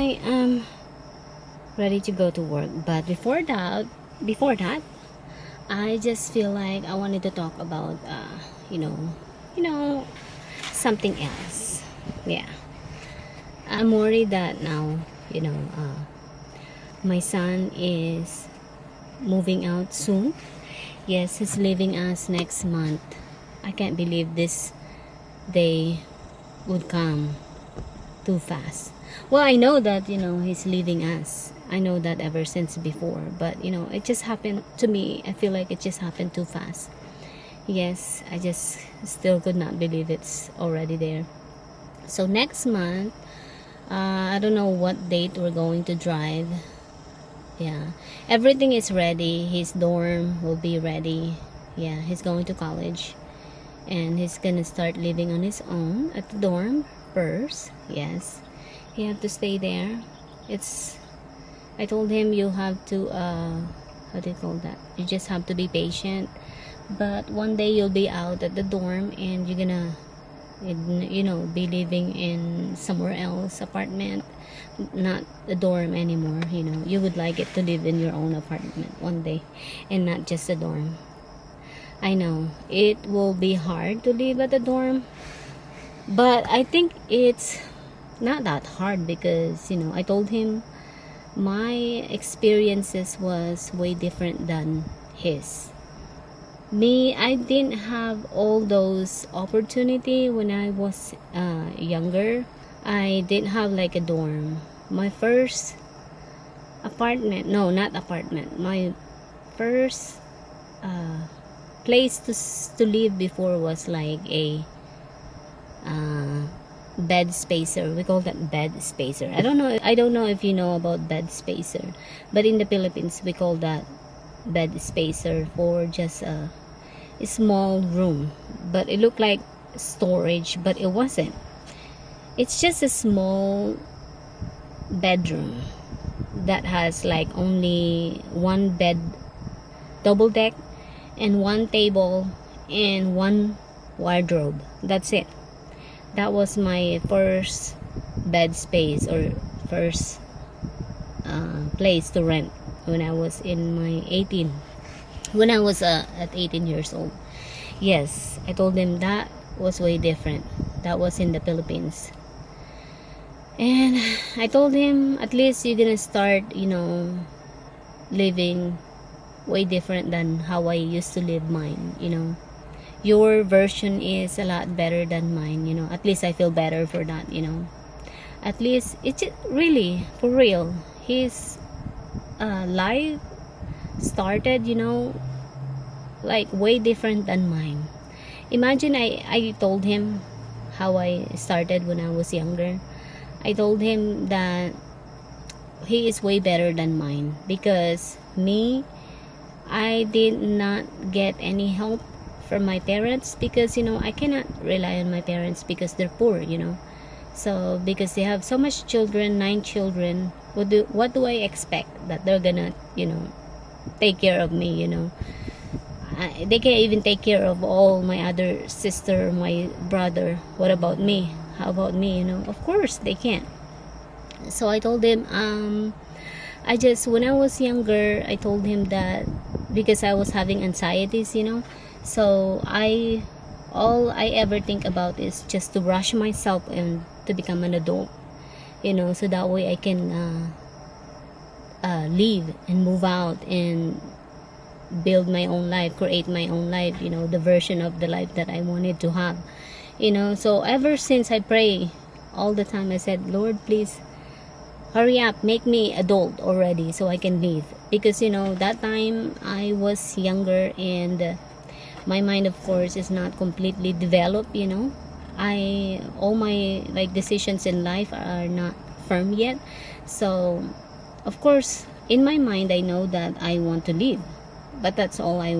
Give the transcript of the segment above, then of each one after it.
I am ready to go to work. But before that, I just feel like I wanted to talk about, you know, something else. Yeah, I'm worried that now, my son is moving out soon. Yes, he's leaving us next month. I can't believe this day would come too fast. Well, I know that, he's leaving us. I know that ever since before, but it just happened to me. I feel like it just happened too fast. Yes, I just still could not believe it's already there. So next month, I don't know what date we're going to drive. Yeah, everything is ready. His dorm will be ready. Yeah, he's going to college, and he's gonna start living on his own at the dorm first. Yes, he have to stay there. I told him you have to how do you call that, you just have to be patient, but one day you'll be out at the dorm and you're gonna be living in somewhere else apartment, not the dorm anymore. You would like it to live in your own apartment one day and not just a dorm. I know it will be hard to live at the dorm, but I think it's not that hard because I told him my experiences was way different than his. Me, I didn't have all those opportunity when I was younger. I didn't have like a dorm. My first apartment, no, not apartment. My first place to live before was like a bed spacer. We call that bed spacer. I don't know if you know about bed spacer, but in the Philippines we call that bed spacer for just a small room, but it looked like storage, but it wasn't. It's just a small bedroom that has like only one bed, double deck, and one table and one wardrobe. That's it. That was my first bed space or first place to rent when I was in my 18, when I was at 18 years old. Yes, I told him that was way different. That was in the Philippines. And I told him, at least you're gonna start, living way different than how I used to live mine. Your version is a lot better than mine. At least I feel better for that. At least it's really for real. His life started, like way different than mine. Imagine I told him how I started when I was younger. I told him that he is way better than mine because me, I did not get any help from my parents because I cannot rely on my parents because they're poor. So because they have so much children, 9 children, what do I expect that they're gonna take care of me? They can't even take care of all my other sister, my brother. What about me? How about me? Of course they can't. So I told him, when I was younger, I told him that because I was having anxieties, so all I ever think about is just to rush myself and to become an adult, so that way I can leave and move out and build my own life, create my own life, the version of the life that I wanted to have. So ever since I pray all the time, I said, Lord, please hurry up, make me adult already so I can leave. Because that time I was younger and my mind, of course, is not completely developed. All my decisions in life are not firm yet. So of course in my mind I know that I want to leave, but that's all I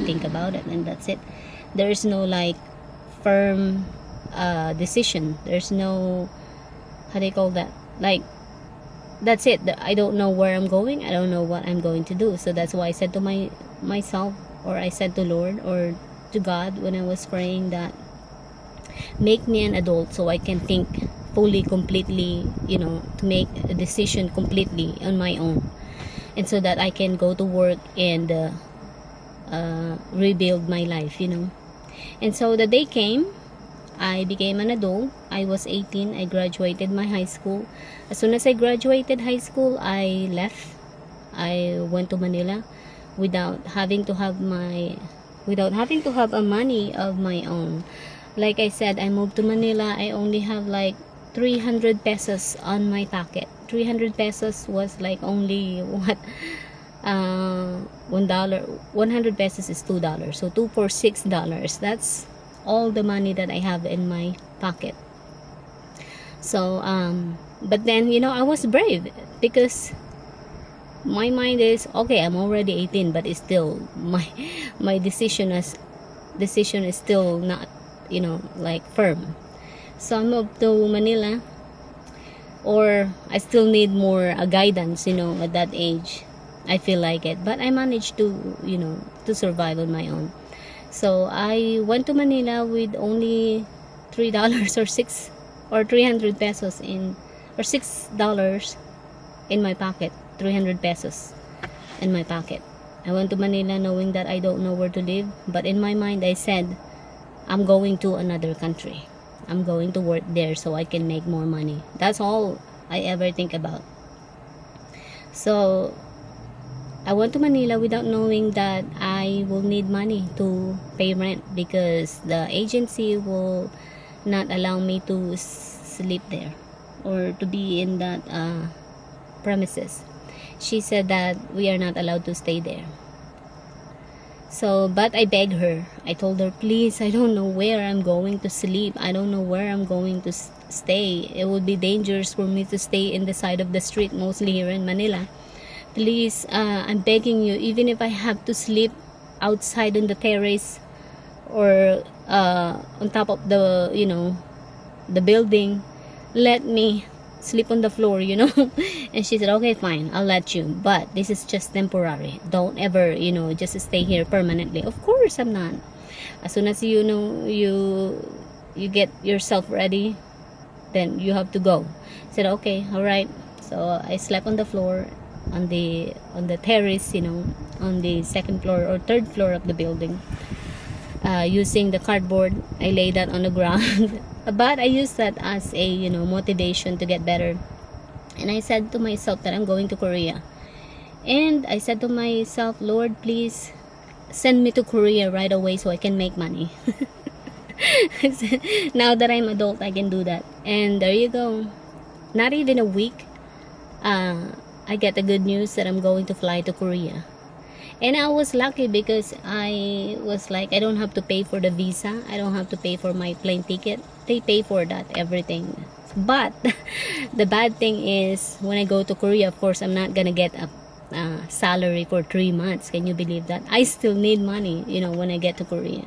think about it, and that's it. There's no firm decision. There's no, how do you call that, that's it. I don't know where I'm going. I don't know what I'm going to do. So that's why I said to myself, or I said to Lord or to God when I was praying, that make me an adult so I can think fully, completely, to make a decision completely on my own, and so that I can go to work and rebuild my life. And so the day came. I became an adult. I was 18. I graduated my high school. As soon as I graduated high school, I left. I went to Manila without having to have a money of my own. Like I said, I moved to Manila. I only have like 300 pesos on my pocket. 300 pesos was like only what? $1. 100 pesos is $2. So 2 for $6. That's all the money that I have in my pocket. So but then I was brave, because my mind is okay. I'm already 18, but it's still my decision is still not like firm. So I moved to Manila, or I still need more guidance at that age. I feel like it, but I managed to to survive on my own. So I went to Manila with only $3 or 6 or 300 pesos or $6 in my pocket. 300 pesos in my pocket. I went to Manila knowing that I don't know where to live, but in my mind I said, I'm going to another country. I'm going to work there so I can make more money. That's all I ever think about. So I went to Manila without knowing that I will need money to pay rent, because the agency will not allow me to sleep there or to be in that premises. She said that we are not allowed to stay there. So, but I begged her. I told her, please, I don't know where I'm going to sleep. I don't know where I'm going to stay. It would be dangerous for me to stay in the side of the street, mostly here in Manila. Please, I'm begging you, even if I have to sleep outside on the terrace or on top of the the building, let me sleep on the floor. And she said, okay, fine, I'll let you, but this is just temporary. Don't ever just stay here permanently. Of course I'm not. As soon as you get yourself ready, then you have to go. I said, okay, all right. So I slept on the floor, on the terrace, on the second floor or third floor of the building, using the cardboard. I lay that on the ground. But I used that as a motivation to get better. And I said to myself that I'm going to Korea. And I said to myself, Lord, please send me to Korea right away so I can make money. Now that I'm adult, I can do that. And there you go. Not even a week, I get the good news that I'm going to fly to Korea. And I was lucky because I was like, I don't have to pay for the visa. I don't have to pay for my plane ticket. They pay for that, everything. But the bad thing is, when I go to Korea, of course, I'm not gonna get a salary for 3 months. Can you believe that? I still need money, when I get to Korea.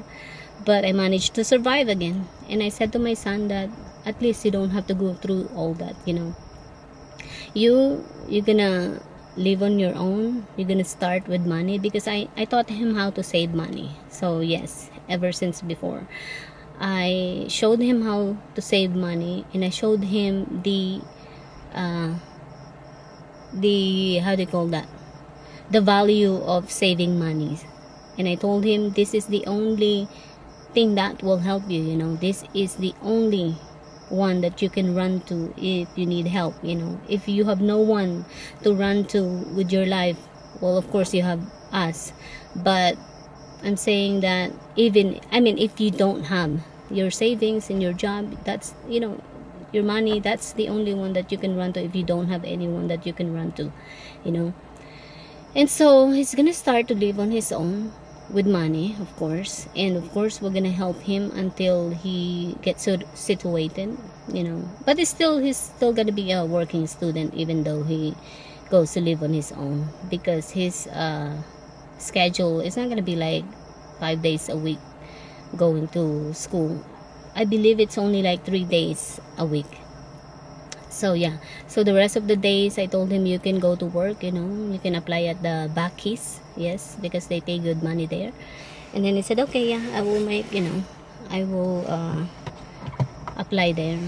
But I managed to survive again. And I said to my son that at least you don't have to go through all that, You're gonna live on your own. You're gonna start with money, because I taught him how to save money. So yes, ever since before, I showed him how to save money, and I showed him the how do you call that, the value of saving money. And I told him, this is the only thing that will help you. This is the only one that you can run to if you need help. If you have no one to run to with your life, well, of course you have us. But I'm saying that if you don't have your savings in your job, that's your money, that's the only one that you can run to if you don't have anyone that you can run to. And so he's gonna start to live on his own with money, of course. And of course we're gonna help him until he gets situated. But he's still gonna be a working student, even though he goes to live on his own, because his schedule is not gonna be like 5 days a week going to school. I believe it's only like 3 days a week. So yeah, so the rest of the days I told him, you can go to work, you can apply at the Bakis, yes, because they pay good money there. And then he said, okay, yeah, I will make, I will apply there.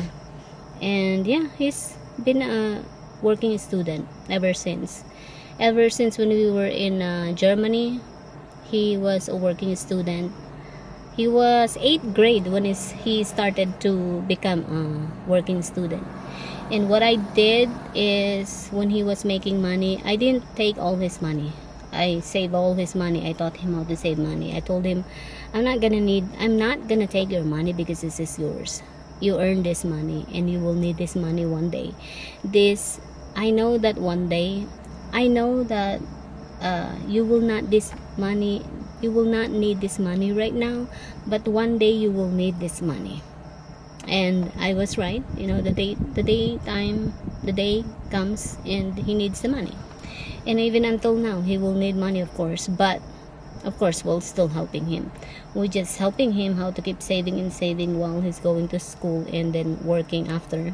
And yeah, he's been a working student ever since. Ever since when we were in Germany, he was a working student. He was 8th grade when he started to become a working student. And what I did is, when he was making money, I didn't take all his money. I saved all his money. I taught him how to save money. I told him, I'm not gonna take your money because this is yours. You earn this money and you will need this money one day. I know that one day, I know that you will not need this money right now, but one day you will need this money. And I was right. The day comes and he needs the money. And even until now, he will need money, of course. But of course, we're still helping him. We're just helping him how to keep saving and saving while he's going to school and then working after,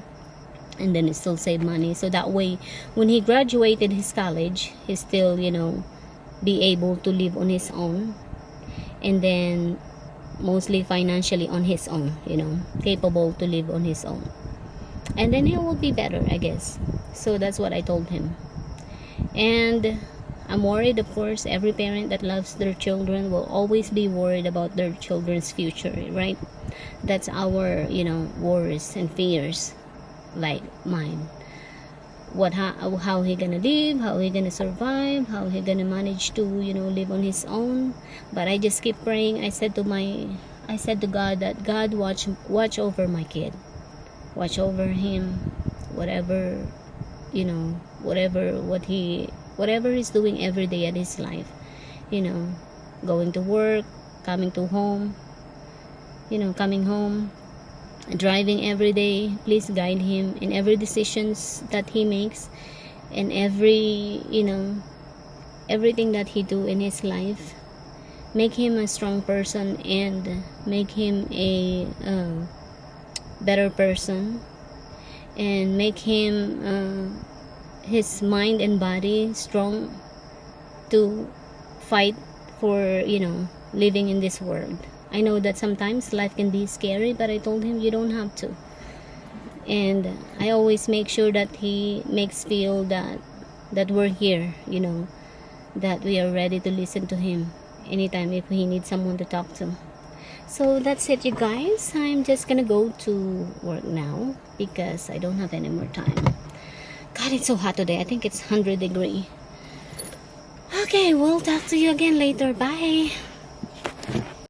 and then he still save money, so that way when he graduated his college, he still be able to live on his own, and then mostly financially on his own, capable to live on his own, and then he will be better, I guess. So that's what I told him. And I'm worried, of course. Every parent that loves their children will always be worried about their children's future, right? That's our worries and fears, like mine. How he gonna live, how he gonna survive, how he gonna manage to live on his own. But I just keep praying. I said to God that, God, watch over my kid, watch over him, whatever whatever he's doing every day at his life, going to work, coming home, driving every day. Please guide him in every decisions that he makes, and everything that he do in his life. Make him a strong person and make him a better person, and make him his mind and body strong to fight for living in this world. I know that sometimes life can be scary, but I told him you don't have to. And I always make sure that he makes feel that we're here, that we are ready to listen to him anytime if he needs someone to talk to. So that's it, you guys. I'm just gonna go to work now because I don't have any more time. God, it's so hot today. I think it's 100 degree. Okay, we'll talk to you again later. Bye.